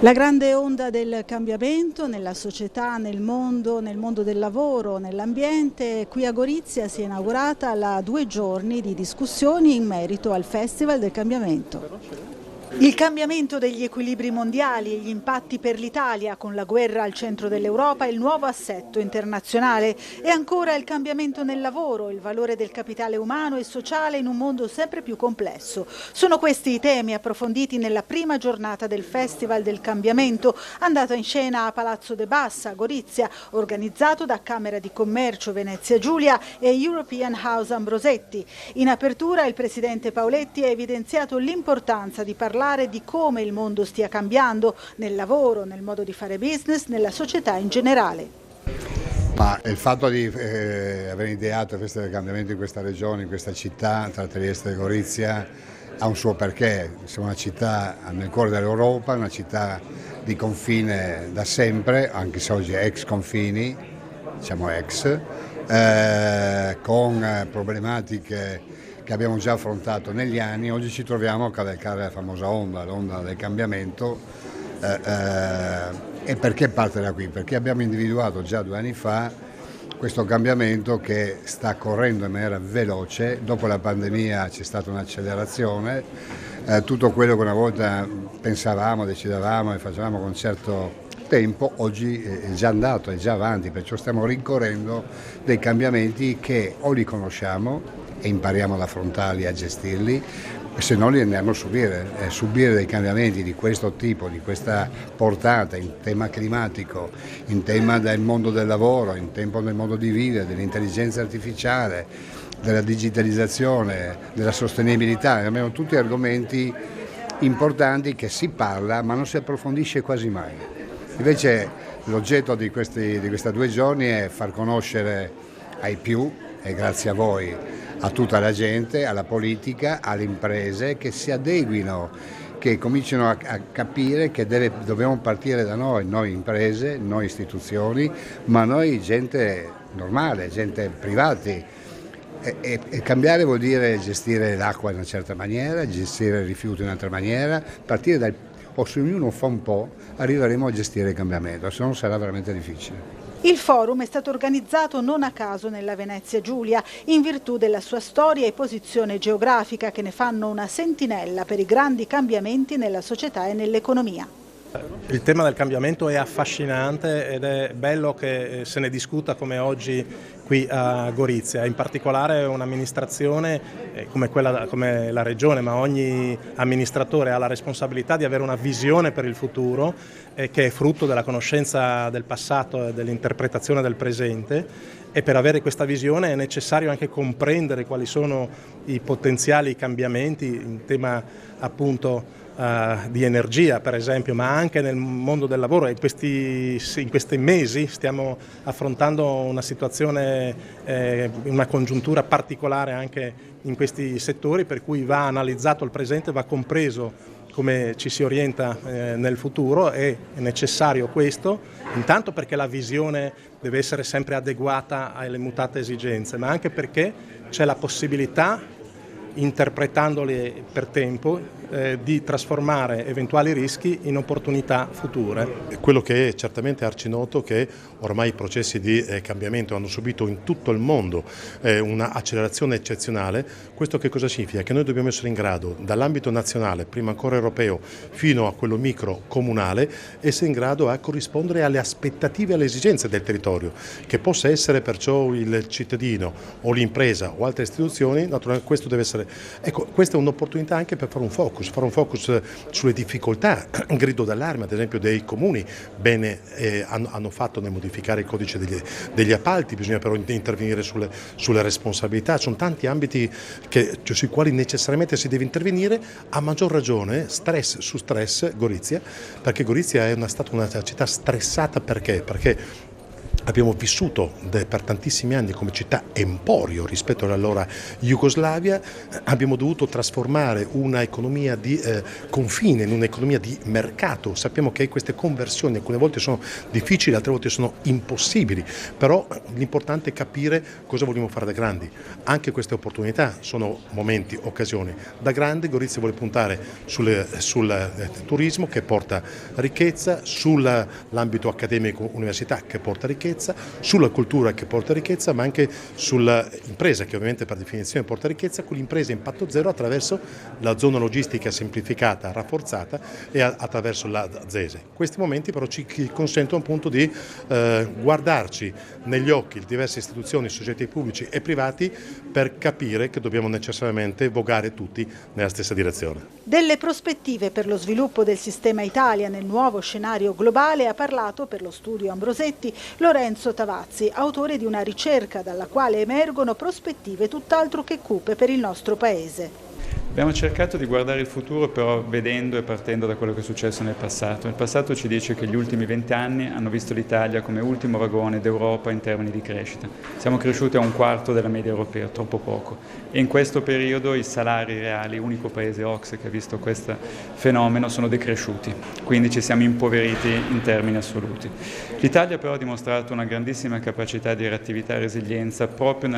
La grande onda del cambiamento nella società, nel mondo del lavoro, nell'ambiente, qui a Gorizia si è inaugurata la 2 giorni di discussioni in merito al Festival del Cambiamento. Il cambiamento degli equilibri mondiali e gli impatti per l'Italia con la guerra al centro dell'Europa e il nuovo assetto internazionale e ancora il cambiamento nel lavoro, il valore del capitale umano e sociale in un mondo sempre più complesso. Sono questi i temi approfonditi nella prima giornata del Festival del Cambiamento, andata in scena a Palazzo de Bassa, Gorizia, organizzato da Camera di Commercio Venezia Giulia e European House Ambrosetti. In apertura il presidente Paoletti ha evidenziato l'importanza di parlare di come il mondo stia cambiando nel lavoro, nel modo di fare business, nella società in generale. Ma il fatto di aver ideato il Festival del Cambiamento in questa regione, in questa città, tra Trieste e Gorizia, ha un suo perché. Siamo una città nel cuore dell'Europa, una città di confine da sempre, anche se oggi è ex confini, diciamo ex, con problematiche che abbiamo già affrontato negli anni. Oggi ci troviamo a cavalcare la famosa l'onda del cambiamento. E perché parte da qui? Perché abbiamo individuato già 2 anni fa questo cambiamento che sta correndo in maniera veloce. Dopo la pandemia c'è stata un'accelerazione, tutto quello che una volta pensavamo, decidevamo e facevamo con certo tempo, oggi è già andato, è già avanti, perciò stiamo rincorrendo dei cambiamenti che o li conosciamo e impariamo ad affrontarli, a gestirli, se no li andiamo a subire. Subire dei cambiamenti di questo tipo, di questa portata in tema climatico, in tema del mondo del lavoro, in tema del modo di vivere, dell'intelligenza artificiale, della digitalizzazione, della sostenibilità, abbiamo tutti argomenti importanti che si parla ma non si approfondisce quasi mai. Invece l'oggetto di questi 2 giorni è far conoscere ai più, e grazie a voi, a tutta la gente, alla politica, alle imprese, che si adeguino, che cominciano a capire che dobbiamo partire da noi imprese, noi istituzioni, ma noi gente normale, gente privati. E cambiare vuol dire gestire l'acqua in una certa maniera, gestire il rifiuto in un'altra maniera, partire o se ognuno fa un po', arriveremo a gestire il cambiamento, se no sarà veramente difficile. Il forum è stato organizzato non a caso nella Venezia Giulia, in virtù della sua storia e posizione geografica che ne fanno una sentinella per i grandi cambiamenti nella società e nell'economia. Il tema del cambiamento è affascinante ed è bello che se ne discuta come oggi qui a Gorizia, in particolare un'amministrazione come la Regione, ma ogni amministratore ha la responsabilità di avere una visione per il futuro che è frutto della conoscenza del passato e dell'interpretazione del presente, e per avere questa visione è necessario anche comprendere quali sono i potenziali cambiamenti in tema appunto di energia per esempio, ma anche nel mondo del lavoro. In questi mesi stiamo affrontando una situazione, una congiuntura particolare anche in questi settori, per cui va analizzato il presente, va compreso come ci si orienta nel futuro. È necessario questo, intanto perché la visione deve essere sempre adeguata alle mutate esigenze, ma anche perché c'è la possibilità, interpretandoli per tempo, di trasformare eventuali rischi in opportunità future. Quello che è certamente arcinoto è che ormai i processi di cambiamento hanno subito in tutto il mondo una accelerazione eccezionale. Questo che cosa significa? Che noi dobbiamo essere in grado, dall'ambito nazionale, prima ancora europeo, fino a quello micro comunale, essere in grado a corrispondere alle aspettative e alle esigenze del territorio, che possa essere perciò il cittadino o l'impresa o altre istituzioni. Naturalmente questo deve essere, ecco, questa è un'opportunità anche per fare un focus sulle difficoltà, un grido d'allarme ad esempio dei comuni. Bene hanno fatto nel modificare il codice degli appalti, bisogna però intervenire sulle responsabilità. Sono tanti ambiti sui quali necessariamente si deve intervenire, a maggior ragione stress su stress Gorizia, perché Gorizia è stata una città stressata. Perché Abbiamo vissuto per tantissimi anni come città emporio rispetto all'allora Jugoslavia, abbiamo dovuto trasformare una economia di confine in un'economia di mercato. Sappiamo che queste conversioni alcune volte sono difficili, altre volte sono impossibili, però l'importante è capire cosa vogliamo fare da grandi. Anche queste opportunità sono momenti, occasioni. Da grandi Gorizia vuole puntare sul turismo che porta ricchezza, sull'ambito accademico università che porta ricchezza, sulla cultura che porta ricchezza, ma anche sull'impresa che ovviamente per definizione porta ricchezza, con l'impresa impatto zero attraverso la zona logistica semplificata, rafforzata e attraverso la ZESE. Questi momenti però ci consentono appunto di guardarci negli occhi le diverse istituzioni, soggetti pubblici e privati per capire che dobbiamo necessariamente vogare tutti nella stessa direzione. Delle prospettive per lo sviluppo del sistema Italia nel nuovo scenario globale ha parlato per lo studio Ambrosetti Lorenzo Tavazzi, autore di una ricerca dalla quale emergono prospettive tutt'altro che cupe per il nostro Paese. Abbiamo cercato di guardare il futuro però vedendo e partendo da quello che è successo nel passato. Il passato ci dice che gli ultimi 20 anni hanno visto l'Italia come ultimo vagone d'Europa in termini di crescita. Siamo cresciuti a un quarto della media europea, troppo poco. E in questo periodo i salari reali, unico paese OCSE che ha visto questo fenomeno, sono decresciuti. Quindi ci siamo impoveriti in termini assoluti. L'Italia però ha dimostrato una grandissima capacità di reattività e resilienza proprio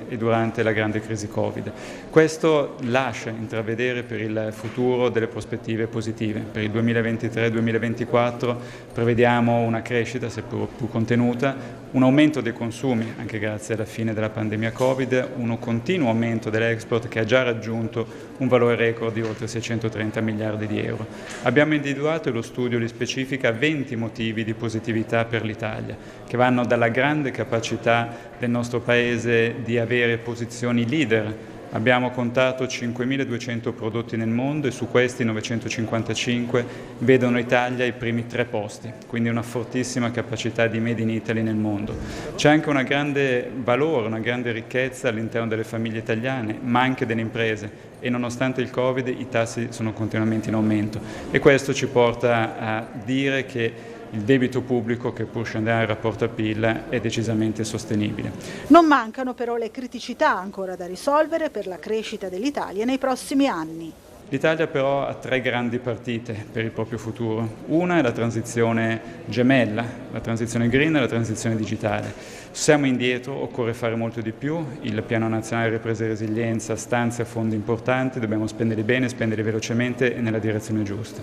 e durante la grande crisi Covid. Questo lascia intravedere per il futuro delle prospettive positive. Per il 2023-2024 prevediamo una crescita seppur più contenuta, un aumento dei consumi anche grazie alla fine della pandemia Covid, un continuo aumento dell'export che ha già raggiunto un valore record di oltre 630 miliardi di euro. Abbiamo individuato e lo studio li specifica 20 motivi di positività per l'Italia, che vanno dalla grande capacità del nostro Paese di avere posizioni leader. Abbiamo contato 5.200 prodotti nel mondo e su questi 955 vedono Italia ai primi 3 posti, quindi una fortissima capacità di Made in Italy nel mondo. C'è anche un grande valore, una grande ricchezza all'interno delle famiglie italiane, ma anche delle imprese e nonostante il Covid i tassi sono continuamente in aumento e questo ci porta a dire che il debito pubblico, che pur scendendo in rapporto al PIL, è decisamente sostenibile. Non mancano però le criticità ancora da risolvere per la crescita dell'Italia nei prossimi anni. L'Italia però ha 3 grandi partite per il proprio futuro. Una è la transizione gemella, la transizione green e la transizione digitale. Siamo indietro, occorre fare molto di più, il Piano Nazionale di Ripresa e Resilienza stanzia fondi importanti, dobbiamo spenderli bene, spenderli velocemente e nella direzione giusta.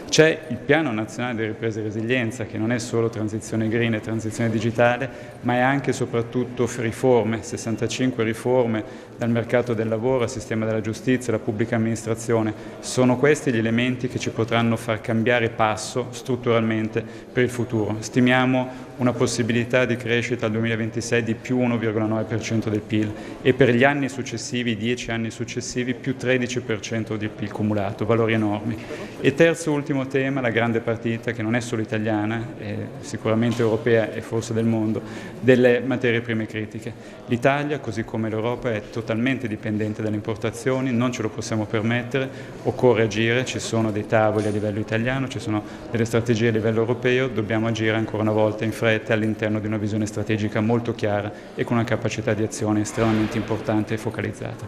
C'è il Piano Nazionale di Ripresa e Resilienza che non è solo transizione green e transizione digitale, ma è anche e soprattutto riforme, 65 riforme dal mercato del lavoro al sistema della giustizia, alla pubblica amministrazione. Sono questi gli elementi che ci potranno far cambiare passo strutturalmente per il futuro. Stimiamo una possibilità di crescita al 2026 di più 1,9% del PIL e per gli anni successivi, 10 anni successivi, più 13% del PIL cumulato, valori enormi. E terzo ultimo tema, la grande partita che non è solo italiana, è sicuramente europea e forse del mondo, delle materie prime critiche. L'Italia, così come l'Europa, è totalmente dipendente dalle importazioni, non ce lo possiamo permettere, occorre agire, ci sono dei tavoli a livello italiano, ci sono delle strategie a livello europeo, dobbiamo agire ancora una volta in fretta all'interno di una visione strategica molto chiara e con una capacità di azione estremamente importante e focalizzata.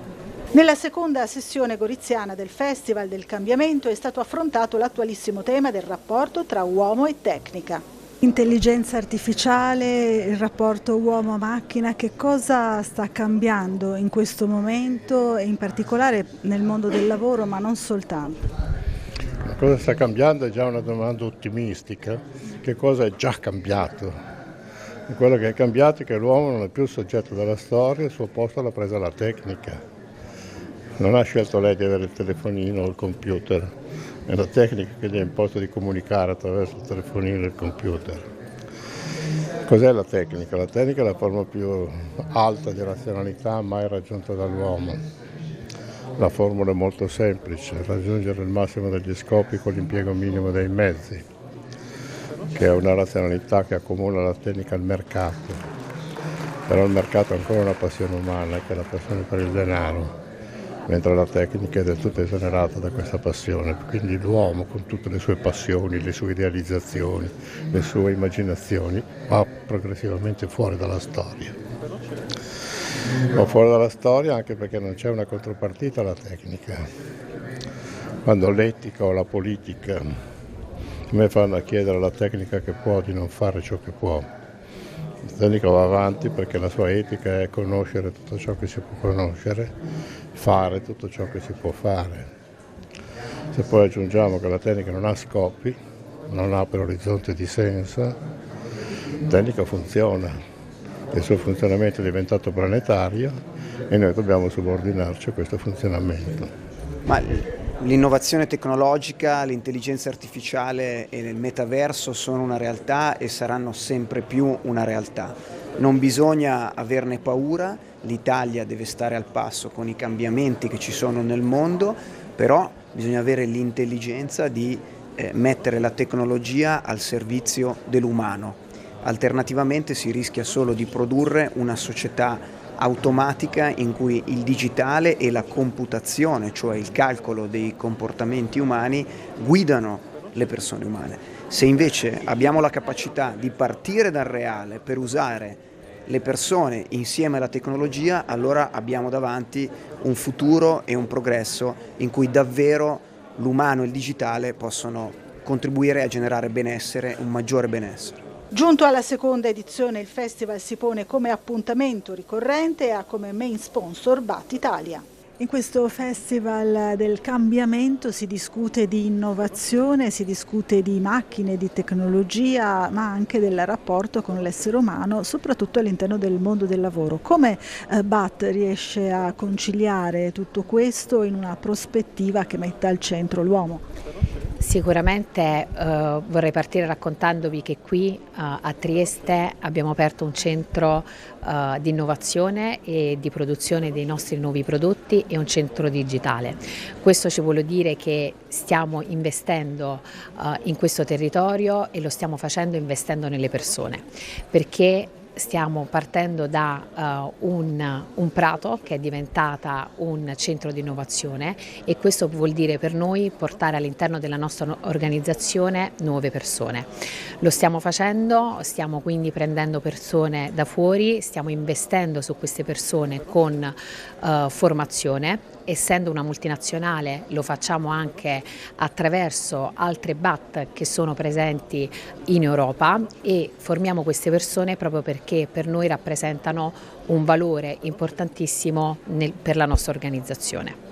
Nella seconda sessione goriziana del Festival del Cambiamento è stato affrontato l'attualissimo tema del rapporto tra uomo e tecnica. Intelligenza artificiale, il rapporto uomo-macchina, che cosa sta cambiando in questo momento e in particolare nel mondo del lavoro, ma non soltanto? Cosa sta cambiando è già una domanda ottimistica. Che cosa è già cambiato? E quello che è cambiato è che l'uomo non è più il soggetto della storia, il suo posto l'ha presa la tecnica. Non ha scelto lei di avere il telefonino o il computer, è la tecnica che gli ha imposto di comunicare attraverso il telefonino e il computer. Cos'è la tecnica? La tecnica è la forma più alta di razionalità mai raggiunta dall'uomo. La formula è molto semplice, raggiungere il massimo degli scopi con l'impiego minimo dei mezzi, che è una razionalità che accomuna la tecnica al mercato. Però il mercato è ancora una passione umana, che è la passione per il denaro. mentre la tecnica è del tutto esonerata da questa passione. Quindi l'uomo, con tutte le sue passioni, le sue idealizzazioni, le sue immaginazioni, va progressivamente fuori dalla storia. Va fuori dalla storia anche perché non c'è una contropartita alla tecnica. Quando l'etica o la politica mi fanno a chiedere alla tecnica che può di non fare ciò che può, la tecnica va avanti perché la sua etica è conoscere tutto ciò che si può conoscere, fare tutto ciò che si può fare. Se poi aggiungiamo che la tecnica non ha scopi, non ha per orizzonte di senso, la tecnica funziona, il suo funzionamento è diventato planetario e noi dobbiamo subordinarci a questo funzionamento. Ma l'innovazione tecnologica, l'intelligenza artificiale e il metaverso sono una realtà e saranno sempre più una realtà. Non bisogna averne paura, l'Italia deve stare al passo con i cambiamenti che ci sono nel mondo, però bisogna avere l'intelligenza di mettere la tecnologia al servizio dell'umano. Alternativamente si rischia solo di produrre una società automatica in cui il digitale e la computazione, cioè il calcolo dei comportamenti umani, guidano le persone umane. Se invece abbiamo la capacità di partire dal reale per usare le persone insieme alla tecnologia, allora abbiamo davanti un futuro e un progresso in cui davvero l'umano e il digitale possono contribuire a generare benessere, un maggiore benessere. Giunto alla seconda edizione, il festival si pone come appuntamento ricorrente e ha come main sponsor BAT Italia. In questo festival del cambiamento si discute di innovazione, si discute di macchine, di tecnologia, ma anche del rapporto con l'essere umano, soprattutto all'interno del mondo del lavoro. Come BAT riesce a conciliare tutto questo in una prospettiva che metta al centro l'uomo? Sicuramente vorrei partire raccontandovi che qui a Trieste abbiamo aperto un centro di innovazione e di produzione dei nostri nuovi prodotti e un centro digitale. Questo ci vuole dire che stiamo investendo in questo territorio e lo stiamo facendo investendo nelle persone, perché stiamo partendo da un prato che è diventata un centro di innovazione e questo vuol dire per noi portare all'interno della nostra organizzazione nuove persone. Lo stiamo facendo, stiamo quindi prendendo persone da fuori, stiamo investendo su queste persone con formazione. Essendo una multinazionale lo facciamo anche attraverso altre BAT che sono presenti in Europa e formiamo queste persone proprio perché per noi rappresentano un valore importantissimo per la nostra organizzazione.